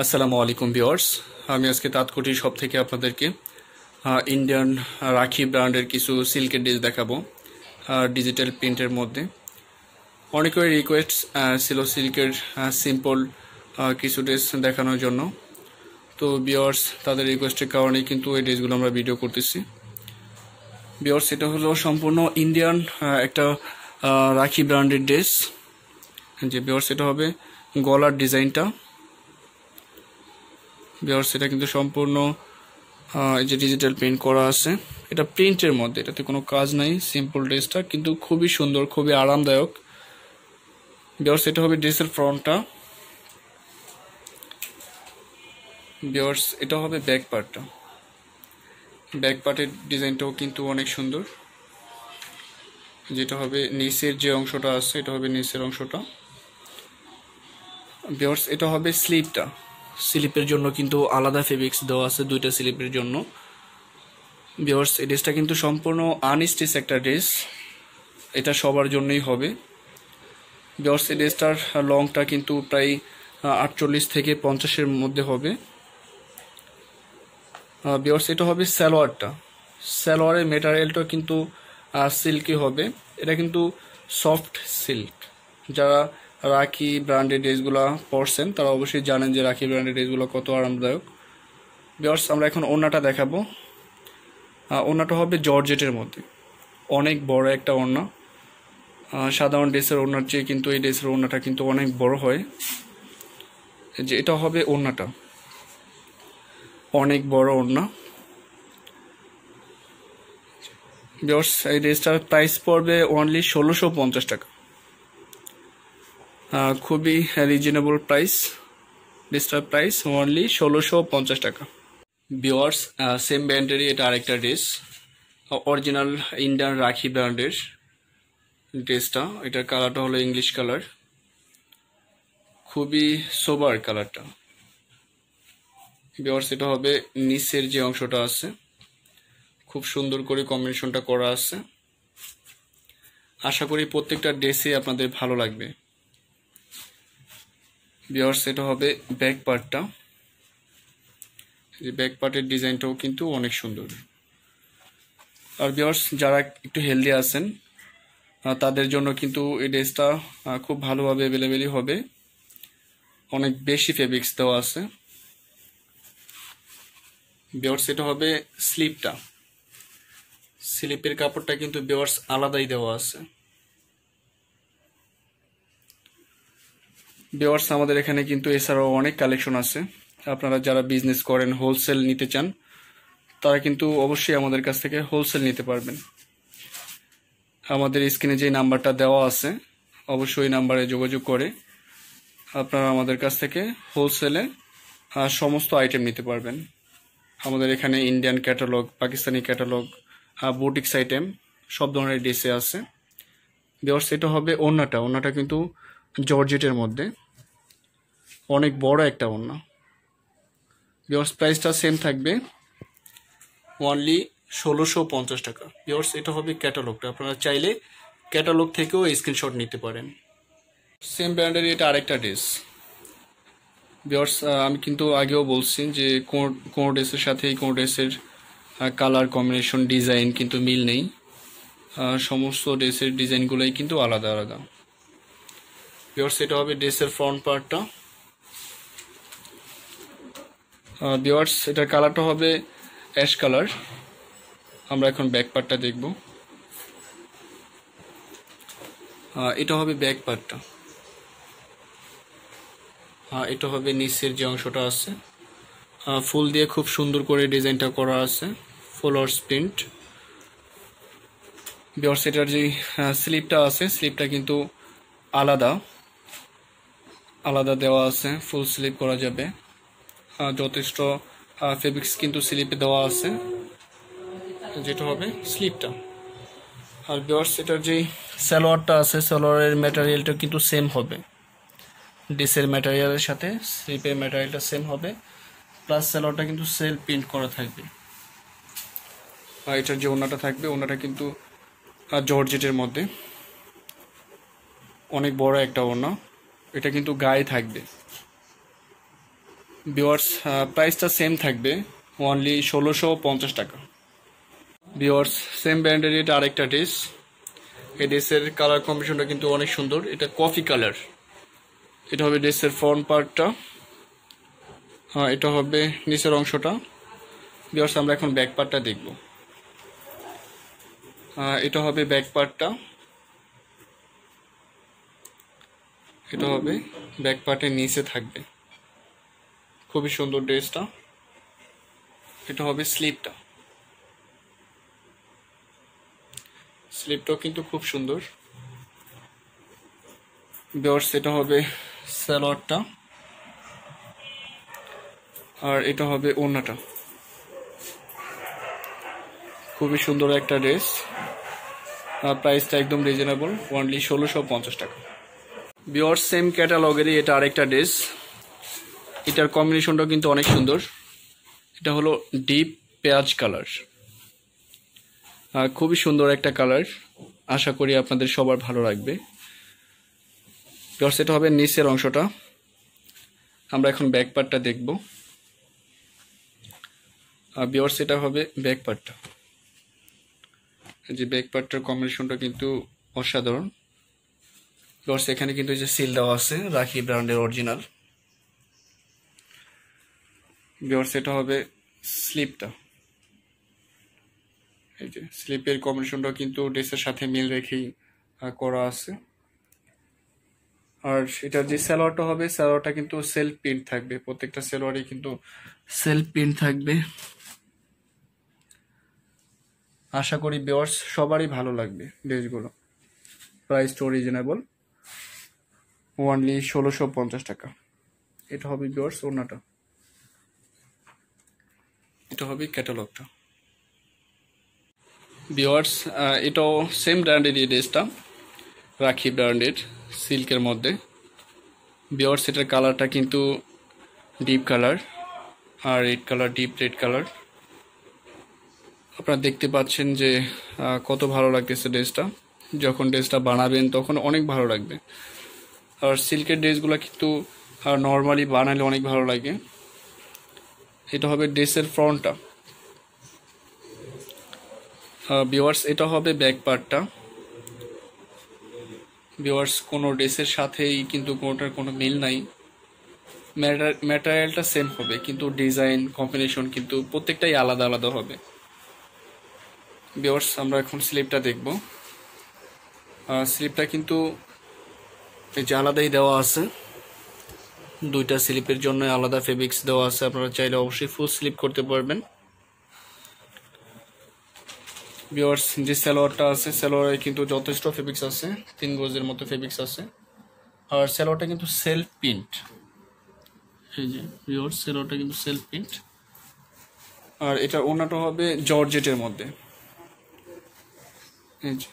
আসসালামু আলাইকুম ভিউয়ার্স। আমি আজকে তাঁতকুটির শপ থেকে আপনাদেরকে ইন্ডিয়ান রাখি ব্র্যান্ডের কিছু সিল্কের ড্রেস দেখাবো ডিজিটাল প্রিন্টের মধ্যে। অনেকের রিকোয়েস্ট ছিল সিল্কের সিম্পল কিছু ড্রেস দেখানোর জন্য। তো ভিউয়ার্স, তাদের রিকোয়েস্টের কারণেই কিন্তু এই ড্রেসগুলো আমরা ভিডিও করতেছি। ভিউয়ার্স, এটা হলো সম্পূর্ণ ইন্ডিয়ান একটা রাখি ব্র্যান্ডের ড্রেস। যে ভিউয়ার্স, এটা হবে গলার ডিজাইনটা। ভিউয়ার্স, এটা কিন্তু সম্পূর্ণ এই যে ডিজিটাল প্রিন্ট করা আছে, এটা প্রিন্টের মধ্যে, এটাতে কোনো কাজ নাই। সিম্পল ড্রেসটা কিন্তু খুবই সুন্দর, খুবই আরামদায়ক। ভিউয়ার্স, এটা হবে ড্রেসের ফ্রন্টটা। ভিউয়ার্স, এটা হবে ব্যাক পার্টটা। ব্যাক পার্টের ডিজাইনটাও কিন্তু অনেক সুন্দর। যেটা হবে নিচের যে অংশটা আছে, এটা হবে নিচের অংশটা। ভিউয়ার্স, এটা হবে স্লিপটা। স্লিপের জন্য কিন্তু আলাদা ফেব্রিক্স দেওয়া আছে, দুইটা স্লিপের জন্য। ভিউয়ার্স, এই ড্রেসটা কিন্তু সম্পূর্ণ আনস্টিচ একটা ড্রেস, এটা সবার জন্যই হবে। ভিউয়ার্স, এই ড্রেসটার লংটা কিন্তু প্রায় 48 থেকে 50-এর মধ্যে হবে। ভিউয়ার্স, এটা হবে সালোয়ারটা। সালোয়ারের মেটেরিয়ালটা কিন্তু সিল্কি হবে, এটা কিন্তু সফট সিল্ক। যারা রাখি ব্র্যান্ডের ড্রেসগুলো পরছেন তারা অবশ্যই জানেন যে রাখি ব্র্যান্ডের ড্রেসগুলো কত আরামদায়ক। ভিউয়ার্স, আমরা এখন ওড়নাটা দেখাবো। ওড়নাটা হবে জর্জেটের মধ্যে, অনেক বড় একটা ওড়না। সাধারণ ড্রেসের ওড়নার চেয়ে কিন্তু এই ড্রেসের ওড়নাটা কিন্তু অনেক বড় হয়। যে এটা হবে ওড়নাটা, অনেক বড় ওড়না। ভিউয়ার্স, এই ড্রেসটার প্রাইস পড়বে অনলি 1650 টাকা। খুবই রিজনেবল প্রাইস। ড্রেসটার প্রাইস অনলি 1650 টাকা। ভিউয়ার্স, সেম ব্র্যান্ডেরই এটা আরেকটা ড্রেস, অরিজিনাল ইন্ডিয়ান রাখি ব্র্যান্ডের ড্রেসটা। এটার কালারটা হলো ইংলিশ কালার, খুবই সোবার কালারটা। ভিউয়ার্স, এটা হবে নিচের যে অংশটা আছে, খুব সুন্দর করে কম্বিনেশনটা করা আছে। আশা করি প্রত্যেকটা ড্রেসই আপনাদের ভালো লাগবে। ভিউয়ার্স, এটা হবে ব্যাক পার্টটা। যে ব্যাক পার্টের ডিজাইনটাও কিন্তু অনেক সুন্দর। আর ভিউয়ার্স, যারা একটু হেলদি আছেন তাদের জন্য কিন্তু এই ড্রেসটা খুব ভালোভাবে অ্যাভেলেবেলই হবে, অনেক বেশি ফেব্রিক্স দেওয়া আছে। ভিউয়ার্স, এটা হবে স্লিপটা। স্লিপের কাপড়টা কিন্তু ভিউয়ার্স আলাদাই দেওয়া আছে। ভিউয়ার্স, আমাদের এখানে কিন্তু এছাড়াও অনেক কালেকশন আছে। আপনারা যারা বিজনেস করেন, হোলসেল নিতে চান, তারা কিন্তু অবশ্যই আমাদের কাছ থেকে হোলসেল নিতে পারবেন। আমাদের স্ক্রিনে যে নাম্বারটা দেওয়া আছে, অবশ্যই ওই নাম্বারে যোগাযোগ করে আপনারা আমাদের কাছ থেকে হোলসেলে সমস্ত আইটেম নিতে পারবেন। আমাদের এখানে Indian catalogue, Pakistani catalogue, boutiques item সব ধরনের ড্রেসে আছে। ভিউয়ার্স, এটা হবে ওড়নাটা। ওড়নাটা কিন্তু জর্জেটের মধ্যে, অনেক বড় একটা ওড়না। ভিউয়ার্স, প্রাইসটা সেম থাকবে অনলি 1650 টাকা। ভিউয়ার্স, এটা হবে ক্যাটালগটা। আপনারা চাইলে ক্যাটালগ থেকেও স্ক্রিনশট নিতে পারেন। সেম ব্র্যান্ডের এটা আরেকটা ড্রেস। ভিউয়ার্স, আমি কিন্তু আগেও বলছি যে কোন ড্রেসের সাথে কোন ড্রেসের কালার কম্বিনেশন, ডিজাইন কিন্তু মিল নেই। সমস্ত ড্রেসের ডিজাইনগুলোই কিন্তু আলাদা আলাদা। ভিউয়ার্স, এটা হবে ড্রেসের ফ্রন্ট পার্টটা। ভিউয়ার্স, এটার কালারটা হবে অ্যাশ কালার। আমরা এখন ব্যাক পার্টটা দেখব। এটা হবে ব্যাক পার্টটা। এটা হবে নিচের যে অংশটা আছে, ফুল দিয়ে খুব সুন্দর করে ডিজাইনটা করা আছে, ফ্লাওয়ার প্রিন্ট। ভিউয়ার্স, এটার যে স্লিপটা আছে, স্লিপটা কিন্তু আলাদা আলাদা দেওয়া আছে, ফুল স্লিপ করা যাবে। যথেষ্ট ফেব্রিক্স কিন্তু স্লিপে দেওয়া আছে, যেটা হবে স্লিপটা। আর ভিউয়ার্স, এটার যে সালোয়ারটা আছে, সালোয়ারের ম্যাটেরিয়ালটা কিন্তু সেম হবে। ড্রেসের ম্যাটেরিয়ালের সাথে স্লিপের ম্যাটেরিয়ালটা সেম হবে, প্লাস সালোয়ারটা কিন্তু সেল প্রিন্ট করা থাকবে। আর এটার যে ওড়নাটা থাকবে, ওড়নাটা কিন্তু জর্জেটের মধ্যে, অনেক বড় একটা ওড়না। এটা কিন্তু গায়ে থাকবে। ভিউয়ার্স প্রাইসটা সেম থাকবে, অনলি 1650 টাকা। ভিউয়ার্স সেম ব্র্যান্ডের এটা আরেকটা ড্রেস। এই ড্রেসের কালার কম্বিনেশনটা কিন্তু অনেক সুন্দর, এটা কফি কালার। এটা হবে ড্রেসের ফ্রন্ট পার্টটা, এটা হবে নিচের অংশটা। ভিউয়ার্স আমরা এখন ব্যাক পার্টটা দেখব। এটা হবে ব্যাক পার্টটা, এটা হবে ব্যাক পার্টের নিচে থাকবে, খুবই সুন্দর ড্রেসটা। এটা হবে স্লিপটা, স্লিপটাও কিন্তু খুব সুন্দর। ভিউয়ার্স এটা হবে সালোয়ারটা, আর এটা হবে ওড়নাটা। খুবই সুন্দর একটা ড্রেস, প্রাইসটা একদম রিজনেবল, অনলি 1650 টাকা। ভিউয়ার্স সেম ক্যাটালগেরই এটা আরেকটা ড্রেস। এটার কম্বিনেশনটাও কিন্তু অনেক সুন্দর। এটা হলো ডিপ পেঁয়াজ কালার, খুবই সুন্দর একটা কালার, আশা করি আপনাদের সবার ভালো লাগবে। ভিউয়ার্স এটা হবে নিচের অংশটা। আমরা এখন ব্যাক পার্টটা দেখব। ভিউয়ার্স এটা হবে ব্যাক পার্টটা, যে ব্যাক পার্টটার কম্বিনেশনটা কিন্তু অসাধারণ। ভিউয়ার্স এখানে কিন্তু যে সিল দেওয়া আছে রাখি ব্র্যান্ডের অরিজিনাল। ভিউয়ার্স এটা হবে স্লিপটা, এই যে স্লিপের কম্বিনেশনটা কিন্তু ড্রেসের সাথে মিল রেখেই করা আছে। আর এটার যে সালোয়ারটা হবে, সালোয়ারটা কিন্তু সেলফ প্রিন্ট থাকবে, প্রত্যেকটা সালোয়ারই কিন্তু সেলফ প্রিন্ট থাকবে। আশা করি ভিউয়ার্স সবারই ভালো লাগবে ড্রেসগুলো। প্রাইসটা রিজনেবল, অনলি 1650 টাকা। এটা হবে ভিউয়ার্স ওড়নাটা, এটা হবে ক্যাটালগটা। ভিউয়ার্স এটাও সেম ব্র্যান্ডের এই ড্রেসটা, রাখি ব্র্যান্ডের সিল্কের মধ্যে। ভিউয়ার্স এটার কালারটা কিন্তু ডিপ কালার, আর red colour, deep red colour. আপনারা দেখতে পাচ্ছেন যে কত ভালো লাগতেছে ড্রেসটা। যখন ড্রেসটা বানাবেন তখন অনেক ভালো লাগবে। আর সিল্কের ড্রেসগুলো কিন্তু নর্মালি বানালে অনেক ভালো লাগে। এটা হবে ড্রেসের ফ্রন্টটা। ভিউয়ার্স এটা হবে ব্যাক পার্টটা। ভিউয়ার্স কোনো ড্রেসের সাথেই কিন্তু কোনোটার কোনো মিল নাই, ম্যাটেরিয়ালটা সেম হবে কিন্তু ডিজাইন কম্বিনেশন কিন্তু প্রত্যেকটাই আলাদা আলাদা হবে। ভিউয়ার্স আমরা এখন স্লিপটা দেখব। স্লিপটা কিন্তু এই যে আলাদাই দেওয়া আছে, দুইটা স্লিপের জন্য আলাদা ফেব্রিক্স দেওয়া আছে। আপনারা চাইলে অবশ্যই ফুল স্লিপ করতে পারবেন। ভিউয়ার্স যে সালোয়ারটা আছে, সালোয়ারে কিন্তু যথেষ্ট ফেব্রিক্স আছে, 3 গজের মতো ফেব্রিক্স আছে। আর সালোয়ারটা কিন্তু সেলফ প্রিন্ট, এই যে ভিউয়ার্স সালোয়ারটা কিন্তু সেলফ প্রিন্ট। আর এটার ওড়নাটা হবে জর্জেটের মধ্যে, এই যে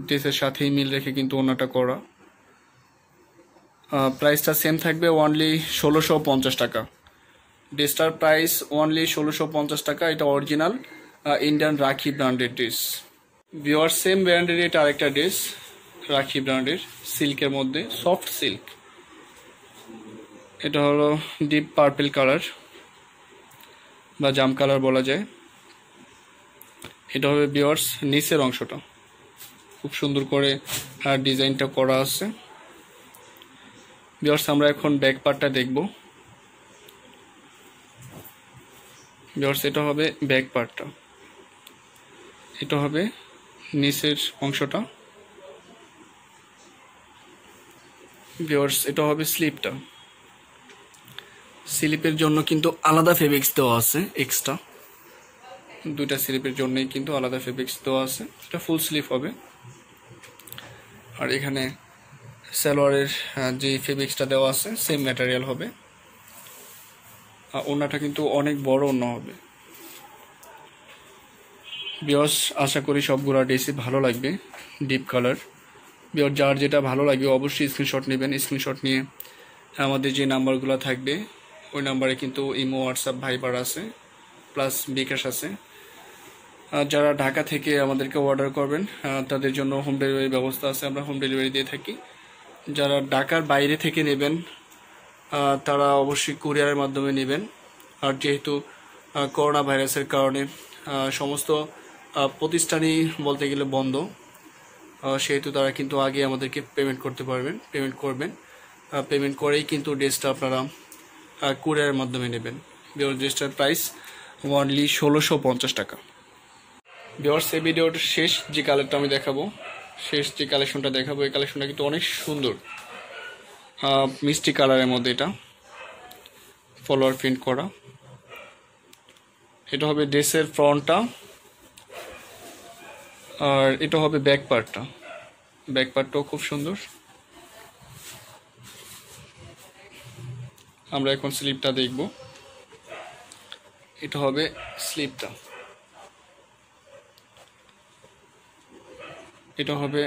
ড্রেসের সাথেই মিল রেখে কিন্তু ওড়নাটা করা। প্রাইসটা সেম থাকবে, অনলি 1650 টাকা। ড্রেসটার প্রাইস অনলি 1650 টাকা। এটা অরিজিনাল ইন্ডিয়ান রাখি ব্র্যান্ডের ড্রেস। ভিউয়ার্স সেম ব্র্যান্ডের এটা আরেকটা ড্রেস, রাখি ব্র্যান্ডের সিল্কের মধ্যে, সফট সিল্ক। এটা হলো ডিপ পার্পল কালার বা জাম কালার বলা যায়। এটা হবে ভিউয়ার্স নিচের অংশটা, খুব সুন্দর করে ডিজাইনটা করা আছে। ভিউয়ার্স আমরা এখন ব্যাক পার্টটা দেখব। ভিউয়ার্স এটা হবে ব্যাক পার্টটা, এটা হবে নিচের অংশটা। ভিউয়ার্স এটা হবে স্লিপটা। স্লিপের জন্য কিন্তু আলাদা ফেব্রিক্স দেওয়া আছে এক্সট্রা, দুইটা স্লিপের জন্যই কিন্তু আলাদা ফেব্রিক্স দেওয়া আছে। এটা ফুল স্লিপ হবে। আর এখানে সালোয়ারের যে ফেব্রিক্সটা দেওয়া আছে সেম ম্যাটেরিয়াল হবে। আর ওড়নাটা কিন্তু অনেক বড় ওড়না হবে। ভিউয়ার্স আশা করি সবগুলো ড্রেসই ভালো লাগবে, ডিপ কালার। ভিউয়ার যার যেটা ভালো লাগবে অবশ্যই স্ক্রিনশট নেবেন। স্ক্রিনশট নিয়ে আমাদের যে নাম্বারগুলো থাকবে ওই নাম্বারে কিন্তু ইমো, হোয়াটসঅ্যাপ, ভাইবার আছে, প্লাস বিকাশ আছে। আর যারা ঢাকা থেকে আমাদেরকে অর্ডার করবেন তাদের জন্য হোম ডেলিভারি ব্যবস্থা আছে, আমরা হোম ডেলিভারি দিয়ে থাকি। যারা ঢাকার বাইরে থেকে নেবেন তারা অবশ্যই কুরিয়ারের মাধ্যমে নেবেন। আর যেহেতু করোনা ভাইরাসের কারণে সমস্ত প্রতিষ্ঠানই বলতে গেলে বন্ধ, সেহেতু তারা কিন্তু আগে আমাদেরকে পেমেন্ট করবেন। পেমেন্ট করেই কিন্তু ড্রেসটা আপনারা কুরিয়ারের মাধ্যমে নেবেন। ভিউয়ার্স, ড্রেসটার প্রাইস অনলি 1650 টাকা। ভিউয়ার্স, এই ভিডিওটার শেষ যে কালেকশনটা দেখাবো, এই কালেকশনটা কিন্তু অনেক সুন্দর, মিষ্টি কালারের মধ্যে। এটা ফলোয়ার প্রিন্ট করা। এটা হবে ড্রেসের ফ্রন্টটা, আর এটা হবে ব্যাক পার্টটাও খুব সুন্দর। আমরা এখন স্লিপটা দেখব। এটা হবে স্লিপটা, এটা হবে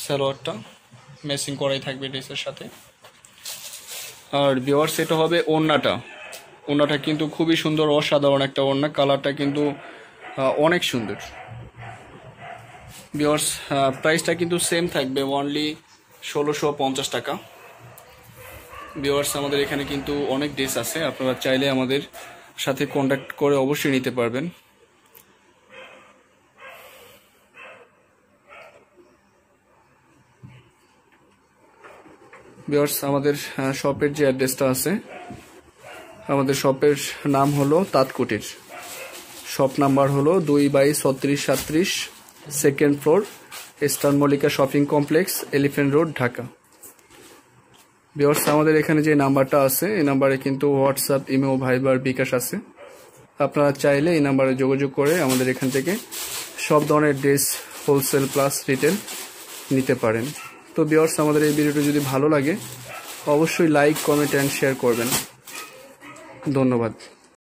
সালোয়ারটা, ম্যাচিং করাই থাকবে ড্রেসের সাথে। আর ভিউয়ার্স, এটা হবে ওড়নাটা কিন্তু খুবই সুন্দর, অসাধারণ একটা ওড়না। কালারটা কিন্তু অনেক সুন্দর। ভিউয়ার্স, প্রাইসটা কিন্তু সেম থাকবে, অনলি 1650 টাকা। ভিউয়ার্স, আমাদের এখানে কিন্তু অনেক ড্রেস আছে, আপনারা চাইলে আমাদের সাথে কন্ট্যাক্ট করে অবশ্যই নিতে পারবেন। ভিউয়ার্স, আমাদের শপের যে অ্যাড্রেসটা আছে, আমাদের শপের নাম হলো তাঁতকুটির। শপ নাম্বার হলো 2/3637, second floor, eastern Mallika shopping complex, elephant road, Dhaka. Viewers, আমাদের এখানে যে নাম্বারটা আছে, এই নাম্বারে কিন্তু হোয়াটসঅ্যাপ, ইমো, ভাইবার, বিকাশ আছে। আপনারা চাইলে এই নাম্বারে যোগাযোগ করে আমাদের এখান থেকে সব ধরনের ড্রেস হোলসেল প্লাস রিটেল নিতে পারেন। তো ভিউয়ার্স, আমাদের এই ভিডিওটি যদি ভালো লাগে অবশ্যই লাইক, কমেন্ট অ্যান্ড শেয়ার করবেন। ধন্যবাদ।